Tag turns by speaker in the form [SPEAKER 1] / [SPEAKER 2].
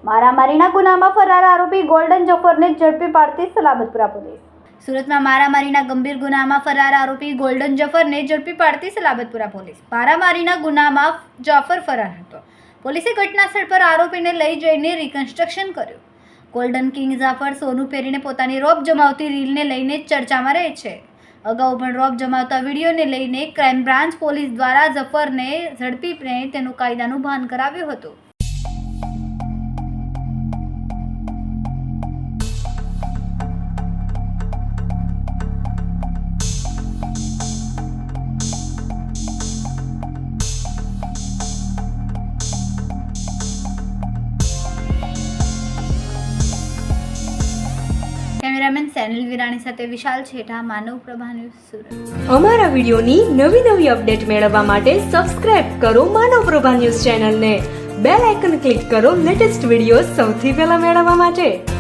[SPEAKER 1] મારામારીના ગુનામાં ફરાર આરોપી ગોલ્ડન જફરને ઝડપી પાડતી સલાબતપુરા પોલીસ. સુરતમાં મારામારીના ગંભીર ગુનામાં ફરાર આરોપી ગોલ્ડન જફરને ઝડપી પાડતી સલાબતપુરા પોલીસ. મારામારીના ગુનામાં જાફર ફરાર હતો. પોલીસે ઘટનાસ્થળ પર આરોપીને લઈ જઈને રિકન્સ્ટ્રક્શન કર્યું. ગોલ્ડન કિંગ જાફર સોનું પહેરીને પોતાની રોપ જમાવતી રીલને લઈને ચર્ચામાં રહે છે. અગાઉ પણ રોપ જમાવતા વિડીયોને લઈને ક્રાઇમ બ્રાન્ચ પોલીસ દ્વારા જફરને ઝડપીને તેનું કાયદાનું ભાન કરાવ્યું હતું. કેમેરામેન સેનિલ વિરાણી સાથે વિશાલ છેઠા, માનવ પ્રભા ન્યૂઝ, સુરત.
[SPEAKER 2] અમારા વિડીયોની નવી અપડેટ મેળવવા માટે સબસ્ક્રાઇબ કરો માનવ પ્રભા ન્યૂઝ ચેનલને. બેલ આઇકન ક્લિક કરો લેટેસ્ટ વિડીયો સૌથી પહેલા મેળવવા માટે.